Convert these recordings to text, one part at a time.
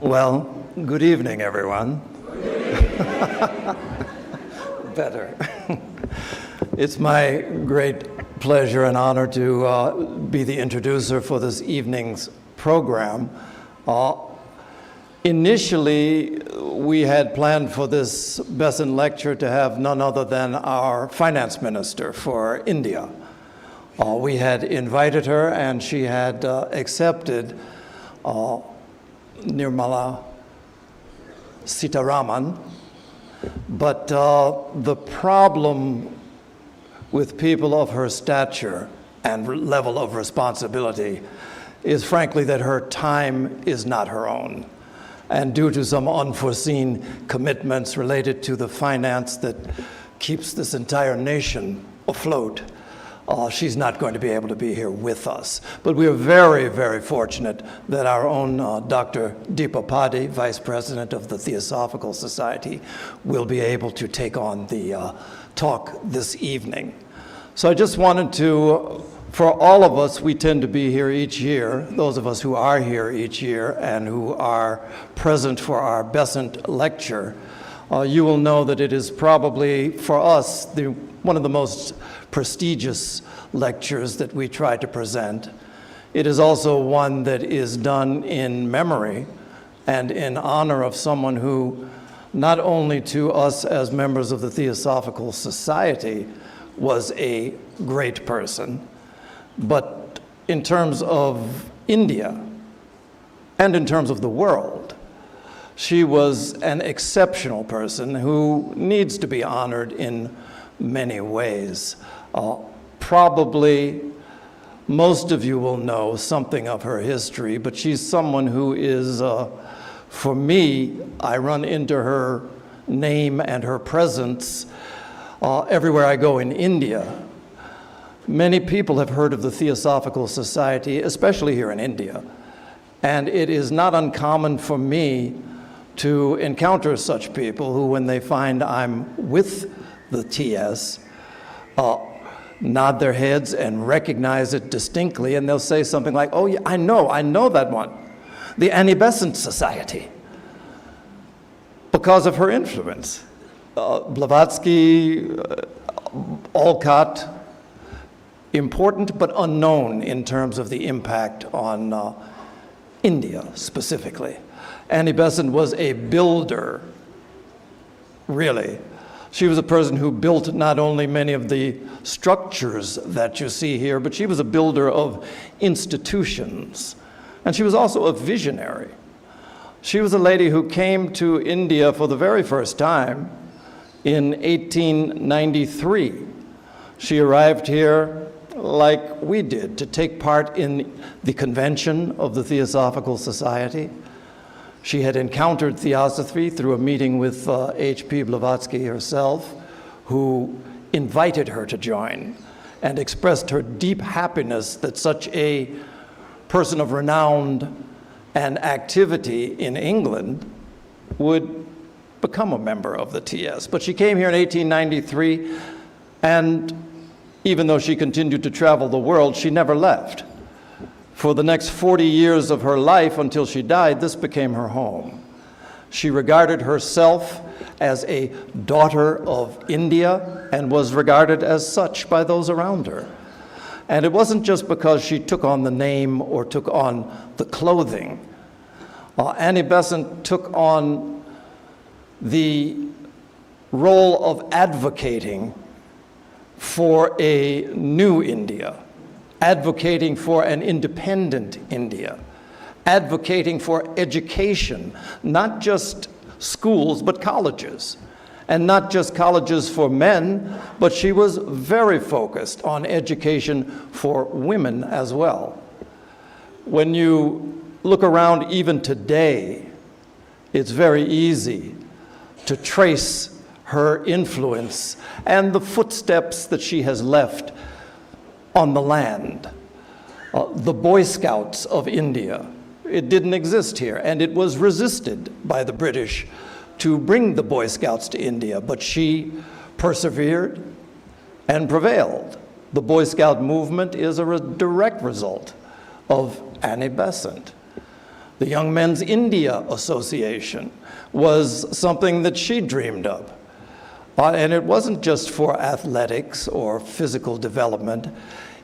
Well, good evening, everyone. Better. It's my great pleasure and honor to be the introducer for this evening's program. Initially, we had planned for this Besant lecture to have none other than our finance minister for India. We had invited her, and she had accepted Nirmala Sitaraman. But the problem with people of her stature and level of responsibility is frankly that her time is not her own. And due to some unforeseen commitments related to the finance that keeps this entire nation afloat, she's not going to be able to be here with us. But we are very, very fortunate that our own Dr. Deepa Padhi, Vice President of the Theosophical Society, will be able to take on the talk this evening. So I just wanted to, for all of us, we tend to be here each year, those of us who are here each year and who are present for our Besant lecture, you will know that it is probably, for us, one of the most prestigious lectures that we try to present. It is also one that is done in memory and in honor of someone who, not only to us as members of the Theosophical Society, was a great person, but in terms of India and in terms of the world, she was an exceptional person who needs to be honored in many ways. Probably most of you will know something of her history, but she's someone who is, for me, I run into her name and her presence everywhere I go in India. Many people have heard of the Theosophical Society, especially here in India, and it is not uncommon for me to encounter such people who, when they find I'm with the TS, nod their heads and recognize it distinctly, and they'll say something like, "Oh yeah, I know that one, the Annie Besant Society," because of her influence. Blavatsky, Olcott, important but unknown in terms of the impact on India specifically. Annie Besant was a builder, really. She was a person who built not only many of the structures that you see here, but she was a builder of institutions. And she was also a visionary. She was a lady who came to India for the very first time in 1893. She arrived here like we did to take part in the convention of the Theosophical Society. She had encountered Theosophy through a meeting with H.P. Blavatsky herself, who invited her to join and expressed her deep happiness that such a person of renown and activity in England would become a member of the TS. But she came here in 1893, and even though she continued to travel the world, she never left. For the next 40 years of her life until she died, this became her home. She regarded herself as a daughter of India and was regarded as such by those around her. And it wasn't just because she took on the name or took on the clothing. Annie Besant took on the role of advocating for a new India, advocating for an independent India, advocating for education, not just schools, but colleges. And not just colleges for men, but she was very focused on education for women as well. When you look around even today, it's very easy to trace her influence and the footsteps that she has left on the land. The Boy Scouts of India, it didn't exist here, and it was resisted by the British to bring the Boy Scouts to India, but she persevered and prevailed. The Boy Scout movement is a direct result of Annie Besant. The Young Men's India Association was something that she dreamed of. And it wasn't just for athletics or physical development.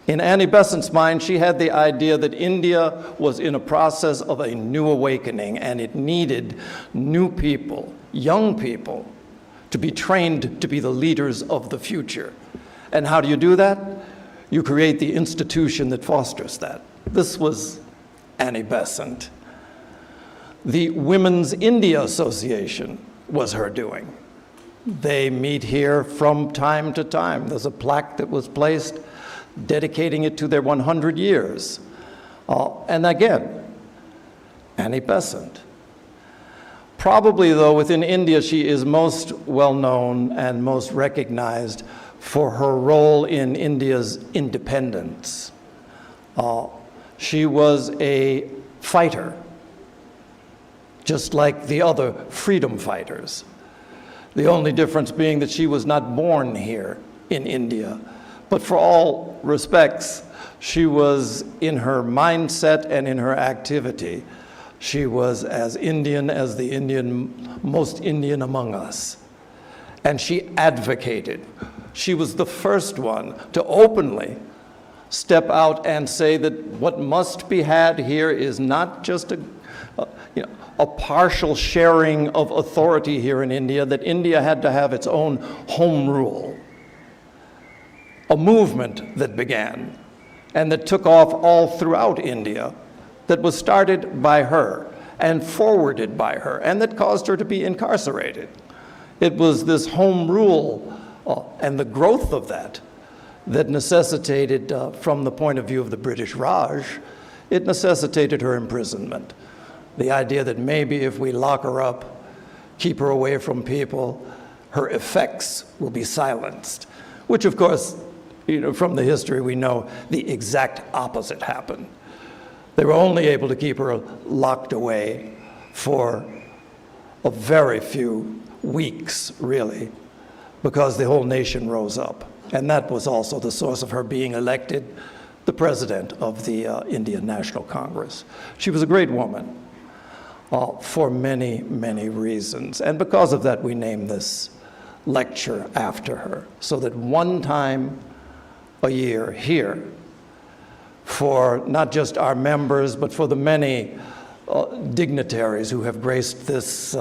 In Annie Besant's mind, she had the idea that India was in a process of a new awakening, and it needed new people, young people, to be trained to be the leaders of the future. And how do you do that? You create the institution that fosters that. This was Annie Besant. The Women's India Association was her doing. They meet here from time to time. There's a plaque that was placed dedicating it to their 100 years. And again, Annie Besant. Probably, though, within India, she is most well-known and most recognized for her role in India's independence. She was a fighter, just like the other freedom fighters. The only difference being that she was not born here in India. But for all respects, she was, in her mindset and in her activity, she was as Indian as the Indian, most Indian among us. And she advocated. She was the first one to openly step out and say that what must be had here is not just a partial sharing of authority here in India, that India had to have its own home rule. A movement that began and that took off all throughout India, that was started by her and forwarded by her, and that caused her to be incarcerated. It was this home rule and the growth of that that necessitated, from the point of view of the British Raj, it necessitated her imprisonment. The idea that maybe if we lock her up, keep her away from people, her effects will be silenced, which of course, from the history we know the exact opposite happened. They were only able to keep her locked away for a very few weeks, really, because the whole nation rose up. And that was also the source of her being elected the president of the Indian National Congress. She was a great woman for many, many reasons. And because of that, we named this lecture after her, so that one time a year here, for not just our members, but for the many dignitaries who have graced this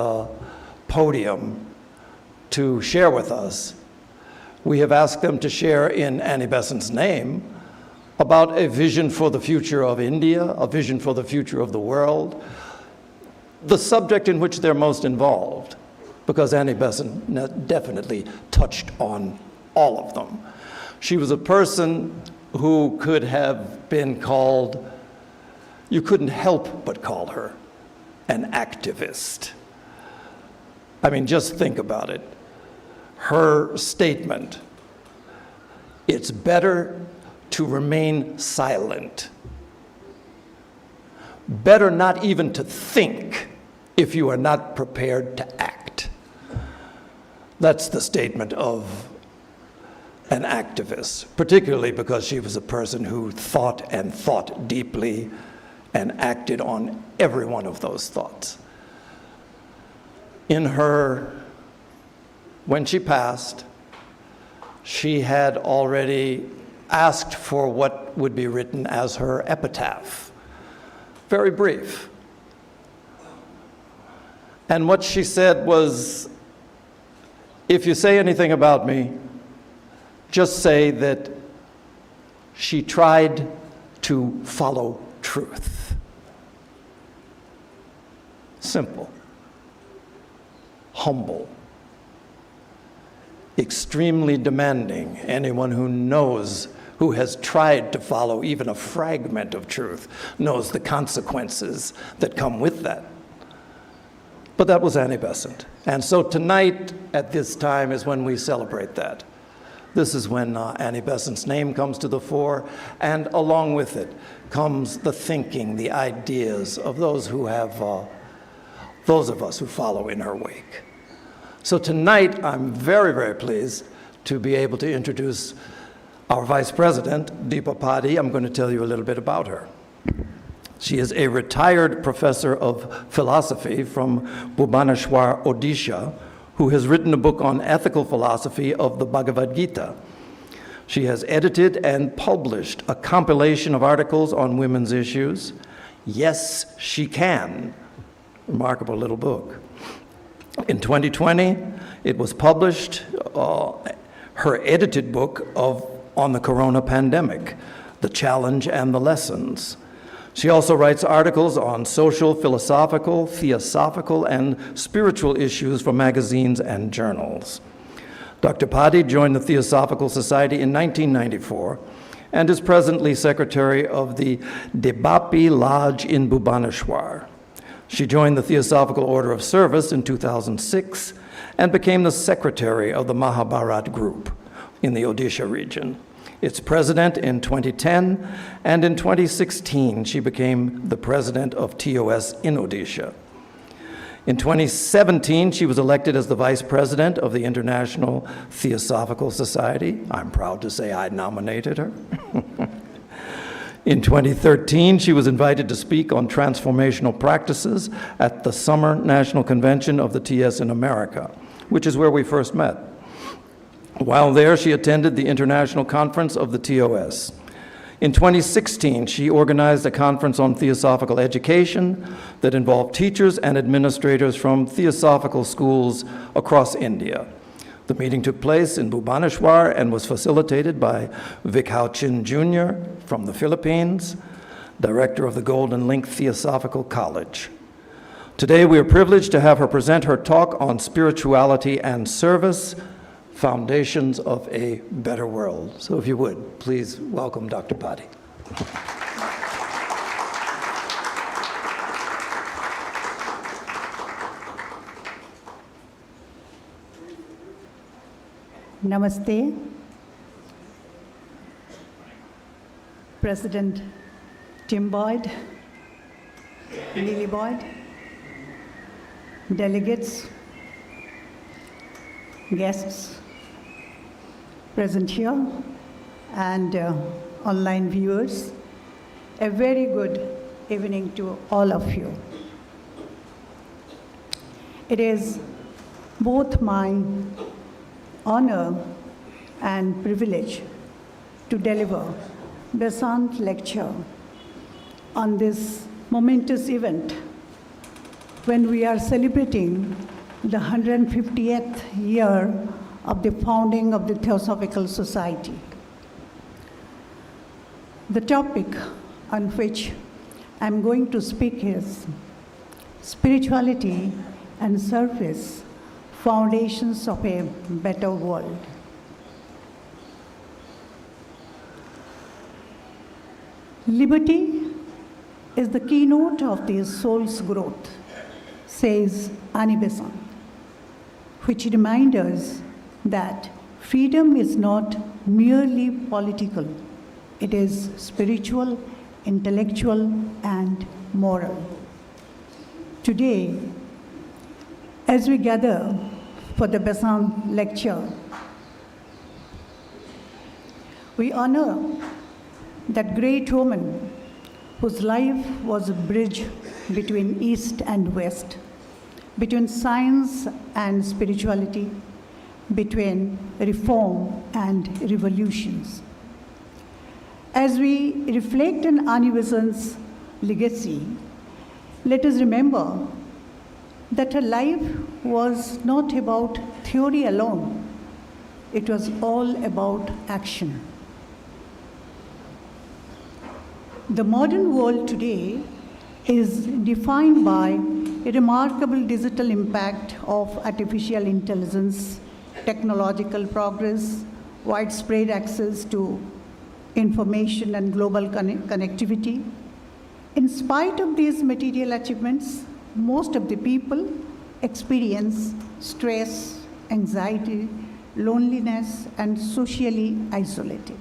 podium to share with us, we have asked them to share in Annie Besant's name about a vision for the future of India, a vision for the future of the world, the subject in which they're most involved, because Annie Besant definitely touched on all of them. She was a person who could have been called, you couldn't help but call her an activist. I mean, just think about it. Her statement, it's better to remain silent. Better not even to think if you are not prepared to act. That's the statement of an activist, particularly because she was a person who thought and thought deeply and acted on every one of those thoughts. When she passed, she had already asked for what would be written as her epitaph. Very brief. And what she said was, if you say anything about me, just say that she tried to follow truth. Simple. Humble. Extremely demanding. Anyone who knows, who has tried to follow even a fragment of truth, knows the consequences that come with that. But that was Annie Besant. And so tonight, at this time, is when we celebrate that. This is when Annie Besant's name comes to the fore, and along with it comes the thinking, the ideas of those who have, those of us who follow in her wake. So tonight, I'm very, very pleased to be able to introduce our Vice President, Deepa Padhi. I'm going to tell you a little bit about her. She is a retired professor of philosophy from Bhubaneswar, Odisha, who has written a book on ethical philosophy of the Bhagavad Gita. She has edited and published a compilation of articles on women's issues. Yes, She Can. Remarkable little book. In 2020, it was published, her edited book on the corona pandemic, The Challenge and the Lessons. She also writes articles on social, philosophical, theosophical, and spiritual issues for magazines and journals. Dr. Padhi joined the Theosophical Society in 1994 and is presently secretary of the Deepa Lodge in Bhubaneswar. She joined the Theosophical Order of Service in 2006 and became the secretary of the Mahabharat Group in the Odisha region. Its president in 2010, and in 2016, she became the president of TOS in Odisha. In 2017, she was elected as the vice president of the International Theosophical Society. I'm proud to say I nominated her. In 2013, she was invited to speak on transformational practices at the Summer National Convention of the TS in America, which is where we first met. While there, she attended the International Conference of the TOS. In 2016, she organized a conference on theosophical education that involved teachers and administrators from theosophical schools across India. The meeting took place in Bhubaneswar and was facilitated by Vic Hao Chin Jr. from the Philippines, director of the Golden Link Theosophical College. Today, we are privileged to have her present her talk on spirituality and service, Foundations of a Better World. So if you would, please welcome Dr. Padhi. Namaste. President Tim Boyd, Lily Boyd, delegates, guests present here, and online viewers, a very good evening to all of you. It is both my honor and privilege to deliver Besant lecture on this momentous event when we are celebrating the 150th year of the founding of the Theosophical Society. The topic on which I'm going to speak is Spirituality and Service, Foundations of a Better World. Liberty is the keynote of the soul's growth, says Besant, which reminds us that freedom is not merely political. It is spiritual, intellectual, and moral. Today, as we gather for the Besant lecture, we honor that great woman whose life was a bridge between East and West, between science and spirituality, between reform and revolutions. As we reflect on Annie Besant's legacy, let us remember that her life was not about theory alone. It was all about action. The modern world today is defined by a remarkable digital impact of artificial intelligence, technological progress, widespread access to information and global connectivity. In spite of these material achievements, most of the people experience stress, anxiety, loneliness, and socially isolated.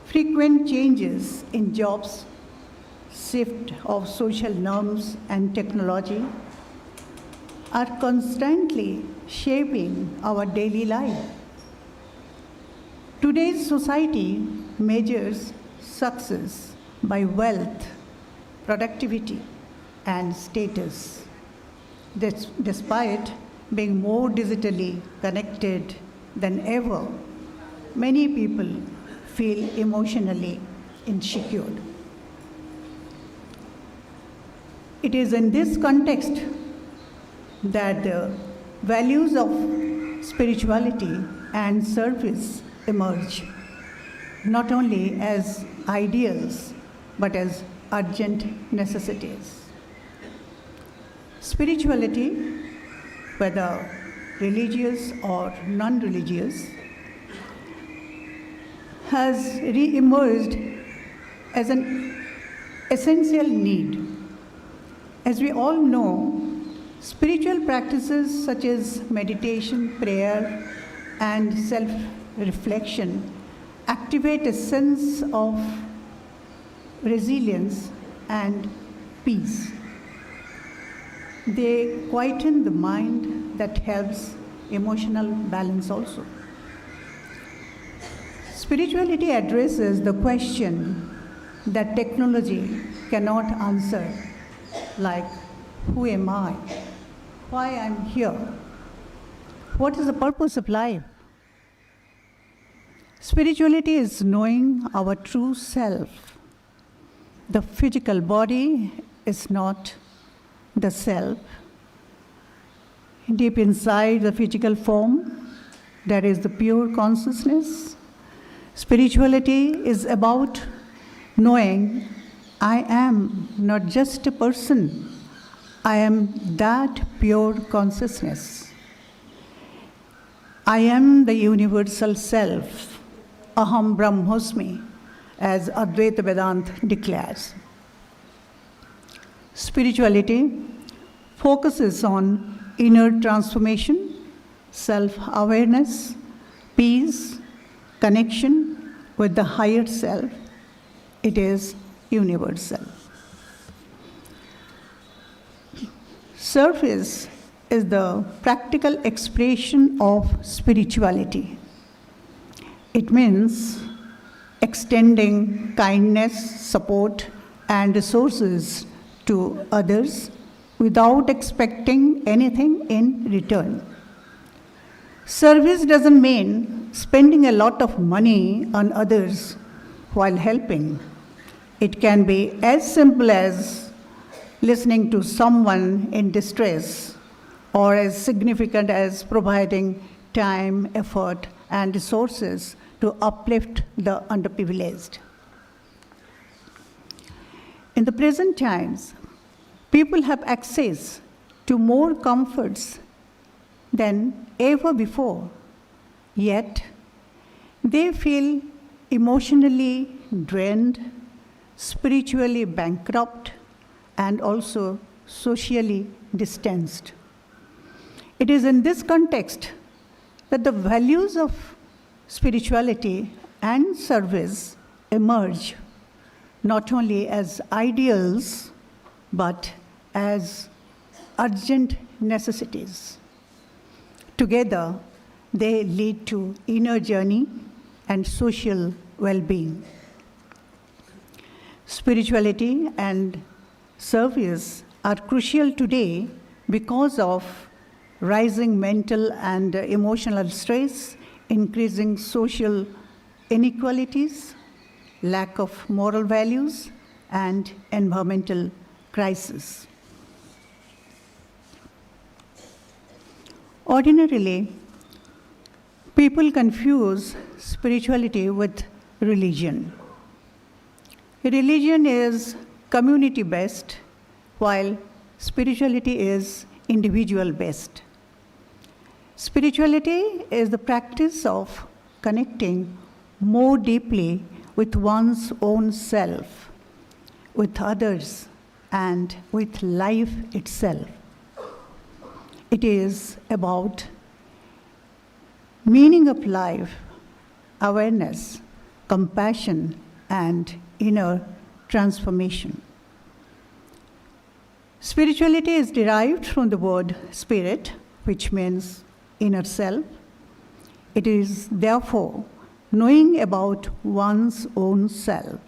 Frequent changes in jobs, shift of social norms and technology are constantly shaping our daily life. Today's society measures success by wealth, productivity, and status. Despite being more digitally connected than ever, many people feel emotionally insecure. It is in this context that the values of spirituality and service emerge, not only as ideals, but as urgent necessities. Spirituality, whether religious or non-religious, has re-emerged as an essential need. As we all know, spiritual practices such as meditation, prayer, and self-reflection activate a sense of resilience and peace. They quieten the mind that helps emotional balance also. Spirituality addresses the question that technology cannot answer, like, who am I? Why I'm here? What is the purpose of life? Spirituality is knowing our true self. The physical body is not the self. Deep inside the physical form, there is the pure consciousness. Spirituality is about knowing I am not just a person, I am that pure consciousness. I am the universal self, Aham Brahmosmi, as Advaita Vedanta declares. Spirituality focuses on inner transformation, self-awareness, peace, connection with the higher self. It is universal. Service is the practical expression of spirituality. It means extending kindness, support, and resources to others without expecting anything in return. Service doesn't mean spending a lot of money on others while helping. It can be as simple as listening to someone in distress, or as significant as providing time, effort, and resources to uplift the underprivileged. In the present times, people have access to more comforts than ever before, yet they feel emotionally drained, spiritually bankrupt, and also socially distanced. It is in this context that the values of spirituality and service emerge not only as ideals, but as urgent necessities. Together, they lead to inner journey and social well-being. Spirituality and service are crucial today because of rising mental and emotional stress, increasing social inequalities, lack of moral values, and environmental crisis. Ordinarily, people confuse spirituality with religion. Religion is community-based, while spirituality is individual-based. Spirituality is the practice of connecting more deeply with one's own self, with others, and with life itself. It is about meaning of life, awareness, compassion, and inner transformation. Spirituality is derived from the word spirit, which means inner self. It is therefore knowing about one's own self.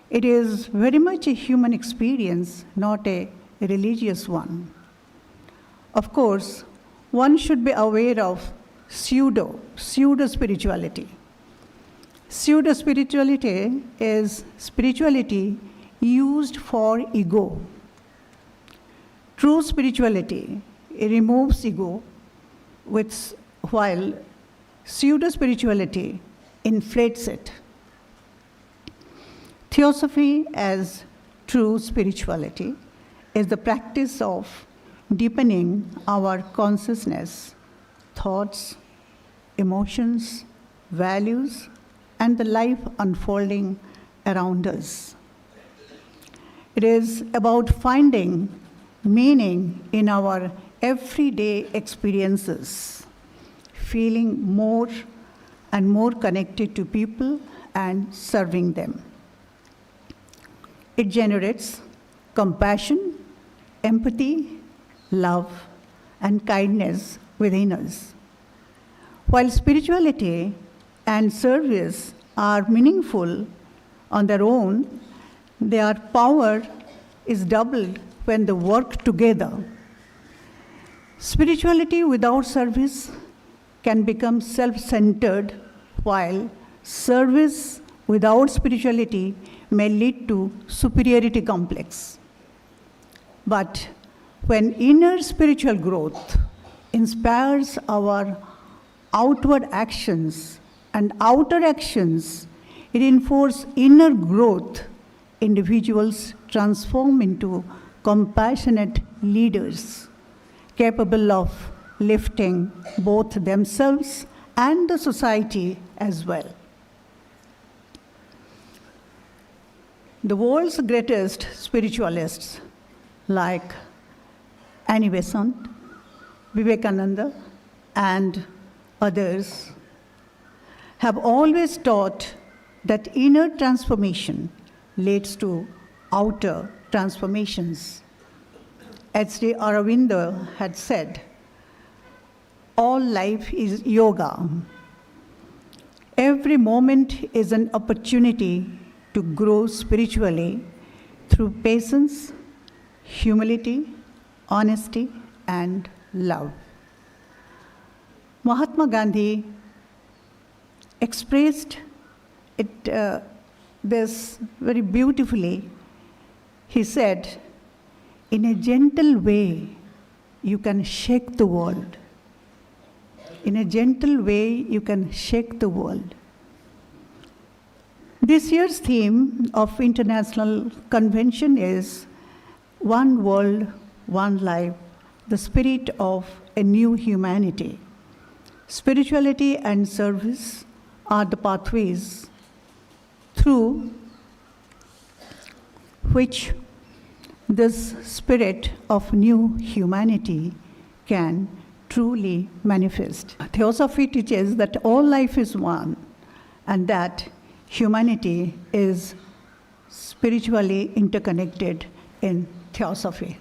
It is very much a human experience, not a religious one. Of course, one should be aware of pseudo-spirituality. Pseudo-spirituality is spirituality used for ego. True spirituality removes ego, while pseudo-spirituality inflates it. Theosophy as true spirituality is the practice of deepening our consciousness, thoughts, emotions, values, and the life unfolding around us. It is about finding meaning in our everyday experiences, feeling more and more connected to people and serving them. It generates compassion, empathy, love, and kindness within us. While spirituality and service are meaningful on their own, their power is doubled when they work together. Spirituality without service can become self-centered, while service without spirituality may lead to superiority complex. But when inner spiritual growth inspires our outward actions and outer actions reinforce inner growth, individuals transform into compassionate leaders capable of lifting both themselves and the society as well. The world's greatest spiritualists like Besant, Vivekananda, and others have always taught that inner transformation leads to outer transformations. As Sri Aurobindo had said, all life is yoga. Every moment is an opportunity to grow spiritually through patience, humility, honesty, and love. Mahatma Gandhi expressed this very beautifully. He said, "In a gentle way, you can shake the world. In a gentle way, you can shake the world." This year's theme of International Convention is One World, One Life, the spirit of a new humanity. Spirituality and service are the pathways through which this spirit of new humanity can truly manifest. Theosophy teaches that all life is one and that humanity is spiritually interconnected in Theosophy.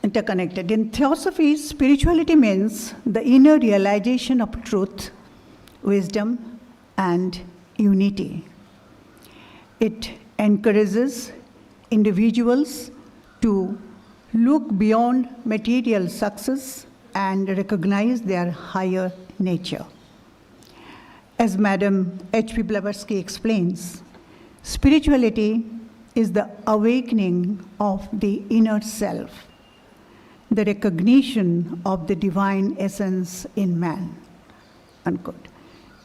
Interconnected. In Theosophy, spirituality means the inner realization of truth, wisdom, and unity. It encourages individuals to look beyond material success and recognize their higher nature. As Madam H.P. Blavatsky explains, spirituality is the awakening of the inner self, the recognition of the divine essence in man. Unquote.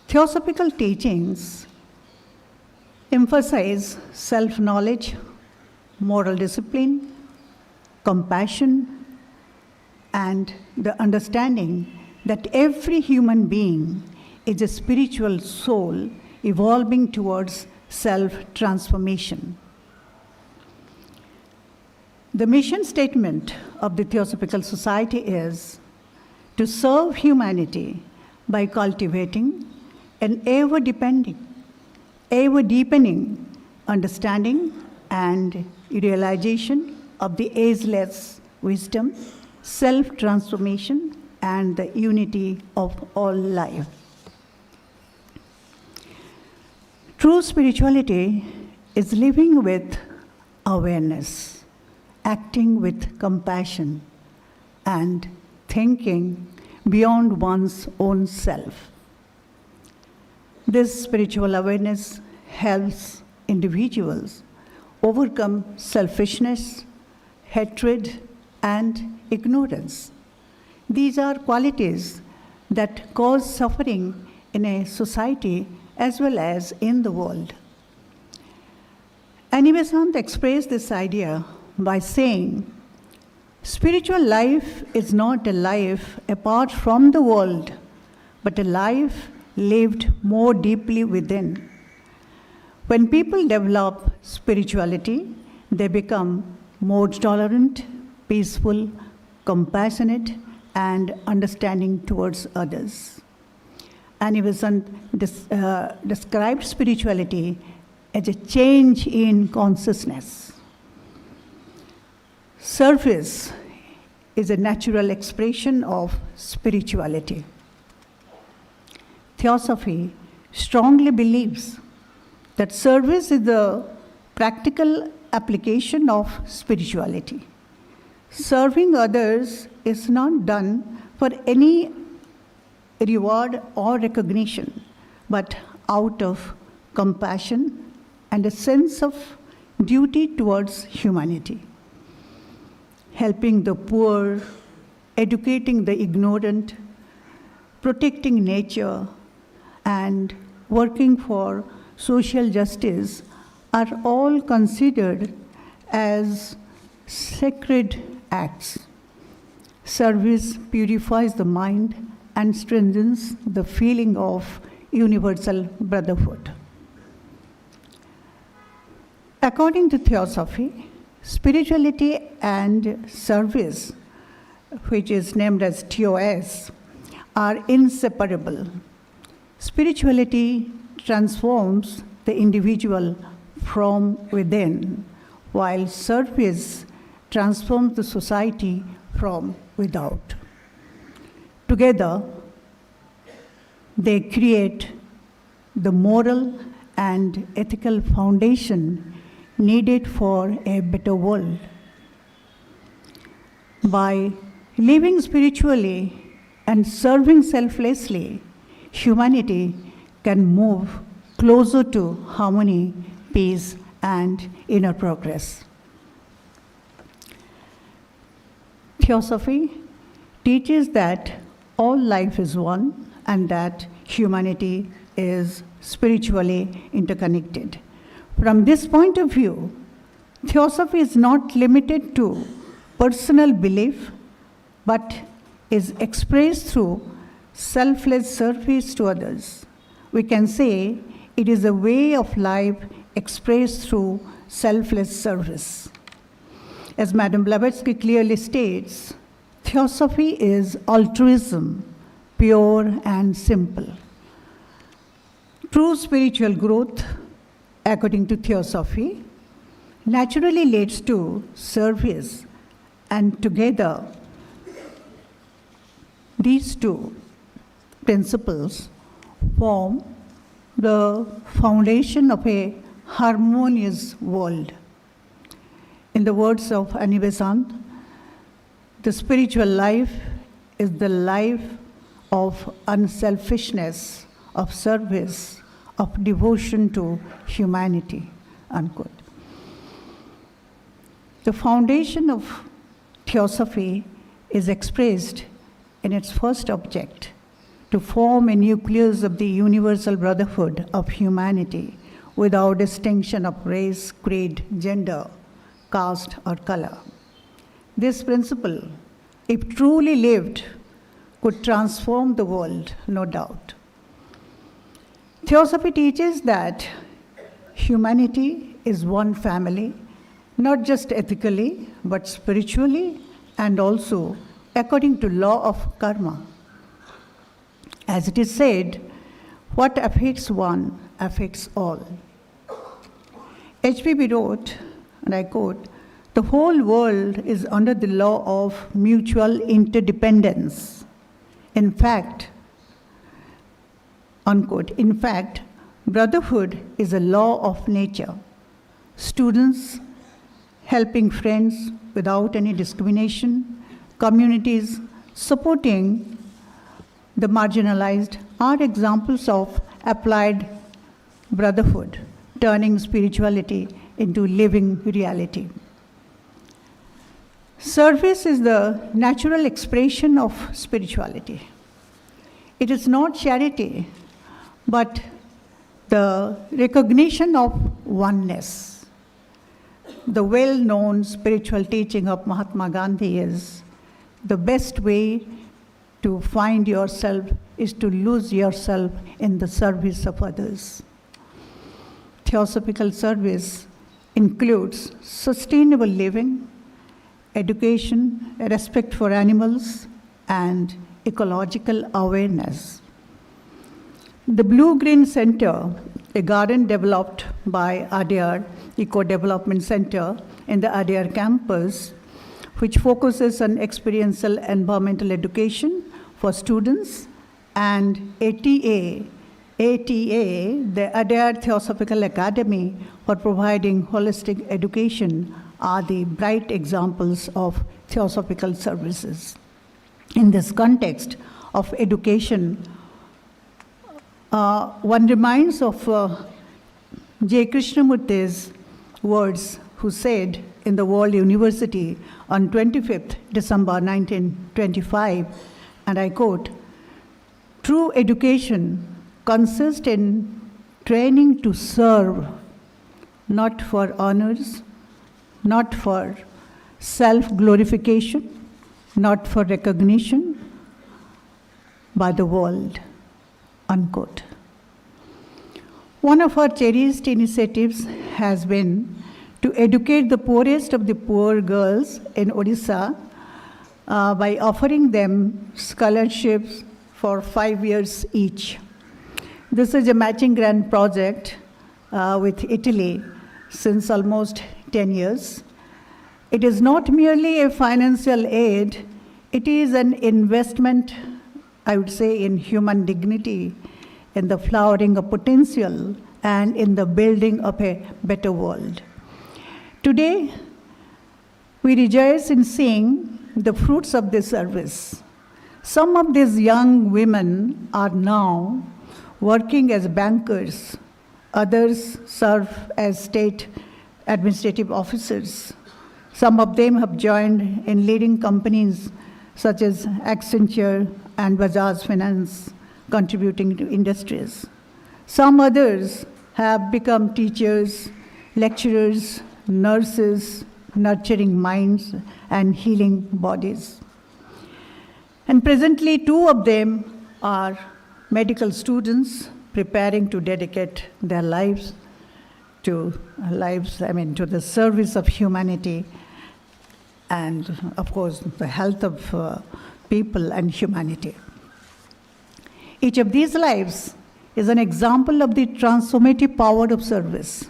Theosophical teachings emphasize self-knowledge, moral discipline, compassion, and the understanding that every human being is a spiritual soul evolving towards self-transformation. The mission statement of the Theosophical Society is to serve humanity by cultivating an ever-deepening understanding and realization of the ageless wisdom, self-transformation, and the unity of all life. True spirituality is living with awareness, acting with compassion, and thinking beyond one's own self. This spiritual awareness helps individuals overcome selfishness, hatred, and ignorance. These are qualities that cause suffering in a society as well as in the world. Besant expressed this idea by saying, spiritual life is not a life apart from the world, but a life lived more deeply within. When people develop spirituality, they become more tolerant, peaceful, compassionate, and understanding towards others. Besant described spirituality as a change in consciousness. Service is a natural expression of spirituality. Theosophy strongly believes that service is the practical application of spirituality. Serving others is not done for any reward or recognition, but out of compassion and a sense of duty towards humanity. Helping the poor, educating the ignorant, protecting nature, and working for social justice are all considered as sacred acts. Service purifies the mind and strengthens the feeling of universal brotherhood. According to Theosophy, spirituality and service, which is named as TOS, are inseparable. Spirituality transforms the individual from within, while service transforms the society from without. Together, they create the moral and ethical foundation needed for a better world. By living spiritually and serving selflessly, humanity can move closer to harmony, peace, and inner progress. Theosophy teaches that all life is one and that humanity is spiritually interconnected. From this point of view, Theosophy is not limited to personal belief, but is expressed through selfless service to others. We can say it is a way of life expressed through selfless service. As Madame Blavatsky clearly states, Theosophy is altruism, pure and simple. True spiritual growth, according to Theosophy, naturally leads to service, and together these two principles form the foundation of a harmonious world. In the words of Besant, the spiritual life is the life of unselfishness, of service, of devotion to humanity, unquote. The foundation of Theosophy is expressed in its first object, to form a nucleus of the universal brotherhood of humanity without distinction of race, creed, gender, caste, or color. This principle, if truly lived, could transform the world, no doubt. Theosophy teaches that humanity is one family, not just ethically, but spiritually, and also according to law of karma. As it is said, what affects one affects all. HPB wrote, and I quote, "The whole world is under the law of mutual interdependence. In fact, unquote, in fact, Brotherhood is a law of nature. Students helping friends without any discrimination, communities supporting the marginalized are examples of applied brotherhood, turning spirituality into living reality. Service is the natural expression of spirituality. It is not charity, but the recognition of oneness. The well-known spiritual teaching of Mahatma Gandhi is the best way to find yourself is to lose yourself in the service of others. Theosophical service includes sustainable living, education, respect for animals, and ecological awareness. The Blue Green Center, a garden developed by Adyar Eco Development Center in the Adyar campus, which focuses on experiential environmental education for students, and ATA, the Adyar Theosophical Academy, for providing holistic education, are the bright examples of theosophical services. In this context of education, one reminds of J. Krishnamurti's words, who said in the World University on 25th December 1925, and I quote, "True education consists in training to serve, not for honors, not for self-glorification, not for recognition by the world," unquote. One of our cherished initiatives has been to educate the poorest of the poor girls in Odisha by offering them scholarships for 5 years each. This is a matching grant project with Italy since almost 10 years. It is not merely a financial aid, it is an investment, I would say, in human dignity, in the flowering of potential, and in the building of a better world. Today, we rejoice in seeing the fruits of this service. Some of these young women are now working as bankers. Others serve as state administrative officers. Some of them have joined in leading companies such as Accenture and Bajaj Finance, contributing to industries. Some others have become teachers, lecturers, nurses, nurturing minds and healing bodies. And presently, 2 of them are medical students preparing to dedicate their lives to the service of humanity and, of course, the health of people and humanity. Each of these lives is an example of the transformative power of service.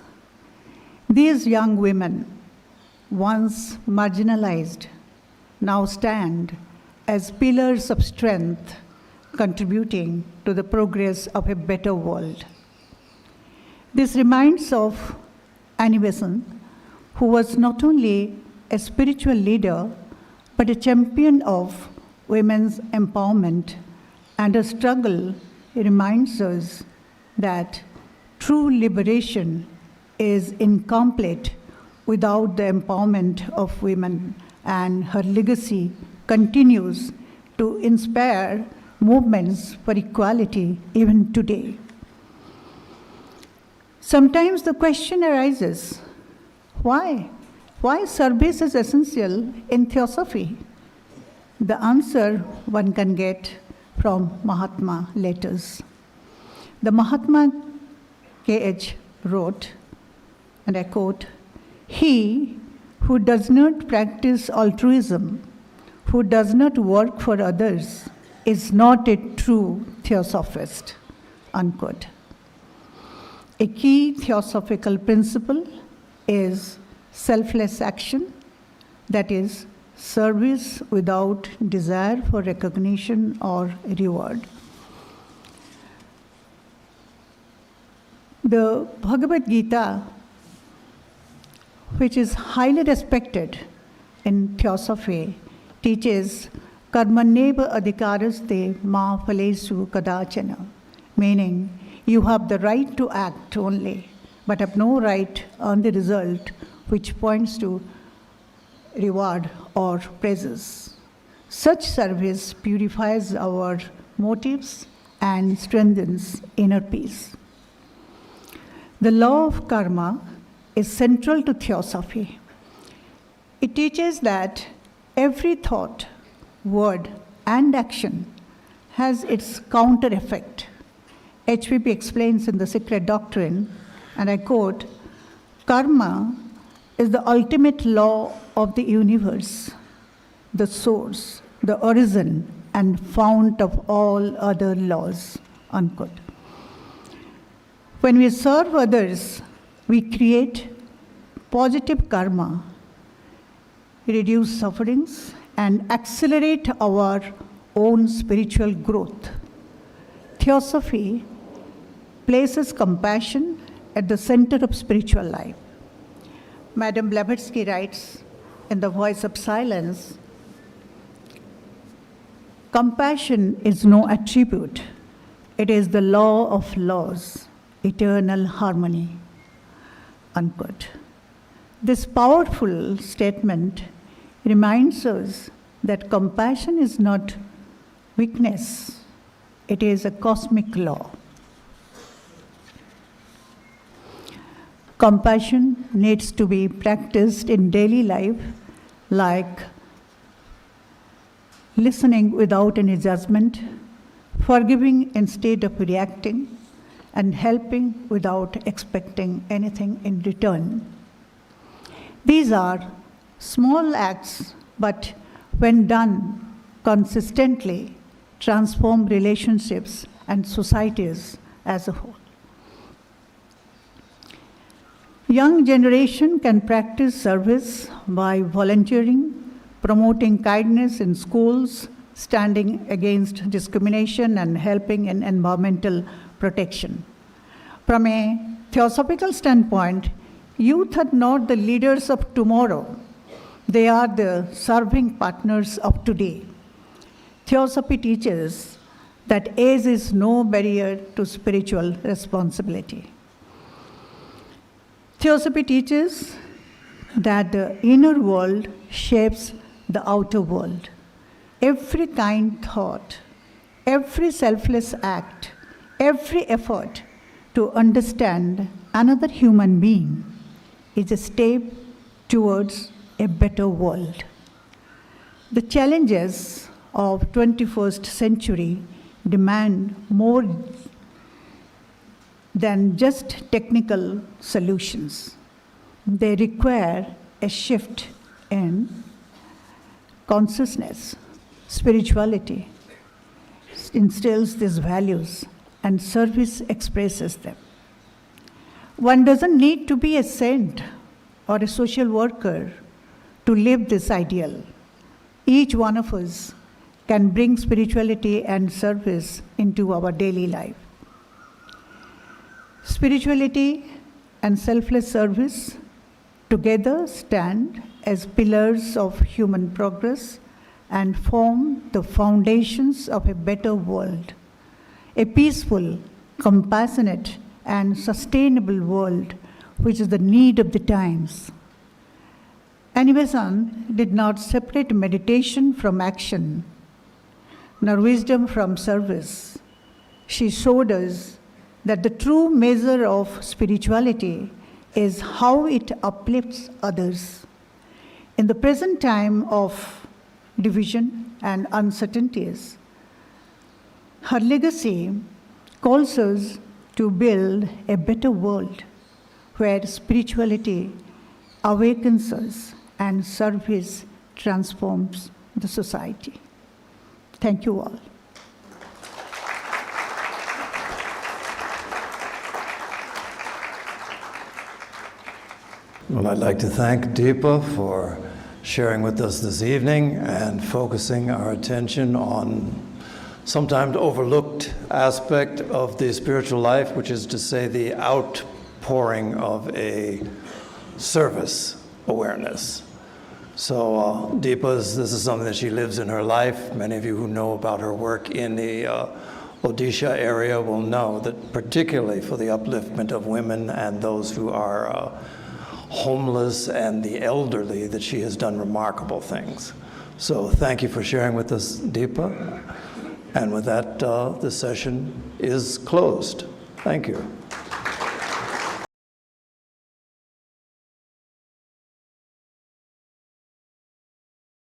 These young women, once marginalized, now stand as pillars of strength, contributing to the progress of a better world. This reminds of Annie Besant, who was not only a spiritual leader, but a champion of women's empowerment, and her struggle reminds us that true liberation is incomplete without the empowerment of women, and her legacy continues to inspire movements for equality even today. Sometimes the question arises, why? Why service is essential in theosophy? The answer one can get from Mahatma letters. The Mahatma K.H. wrote, and I quote, "He who does not practice altruism, who does not work for others, is not a true theosophist," unquote. A key theosophical principle is selfless action, that is, service without desire for recognition or reward. The Bhagavad Gita, which is highly respected in Theosophy, teaches karmaneva adhikaraste ma phalesu kadachana, meaning you have the right to act only, but have no right on the result, which points to reward or praises. Such service purifies our motives and strengthens inner peace. The law of karma is central to Theosophy. It teaches that every thought, word, and action has its counter effect. HPP explains in The Secret Doctrine, and I quote, "Karma is the ultimate law of the universe, the source, the origin, and fount of all other laws," unquote. When we serve others, we create positive karma, reduce sufferings, and accelerate our own spiritual growth. Theosophy places compassion at the center of spiritual life. Madame Blavatsky writes in The Voice of Silence, "Compassion is no attribute, it is the law of laws, eternal harmony," unquote. This powerful statement reminds us that compassion is not weakness, it is a cosmic law. Compassion needs to be practiced in daily life, like listening without any judgment, forgiving instead of reacting, and helping without expecting anything in return. These are small acts, but when done consistently, transform relationships and societies as a whole. Young generation can practice service by volunteering, promoting kindness in schools, standing against discrimination, and helping in environmental protection. From a theosophical standpoint, youth are not the leaders of tomorrow. They are the serving partners of today. Theosophy teaches that age is no barrier to spiritual responsibility. Theosophy teaches that the inner world shapes the outer world. Every kind thought, every selfless act, every effort to understand another human being is a step towards a better world. The challenges of 21st century demand more than just technical solutions. They require a shift in consciousness. Spirituality instills these values, and service expresses them. One doesn't need to be a saint or a social worker to live this ideal. Each one of us can bring spirituality and service into our daily life. Spirituality and selfless service together stand as pillars of human progress and form the foundations of a better world, a peaceful, compassionate, and sustainable world, which is the need of the times. Annie Besant did not separate meditation from action, nor wisdom from service. She showed us that the true measure of spirituality is how it uplifts others. In the present time of division and uncertainties, her legacy calls us to build a better world where spirituality awakens us and service transforms the society. Thank you all. Well, I'd like to thank Deepa for sharing with us this evening and focusing our attention on sometimes overlooked aspect of the spiritual life, which is to say the outpouring of a service awareness. So Deepa's, this is something that she lives in her life. Many of you who know about her work in the Odisha area will know that particularly for the upliftment of women and those who are homeless and the elderly, that she has done remarkable things. So thank you for sharing with us, Deepa. And with that, the session is closed. Thank you.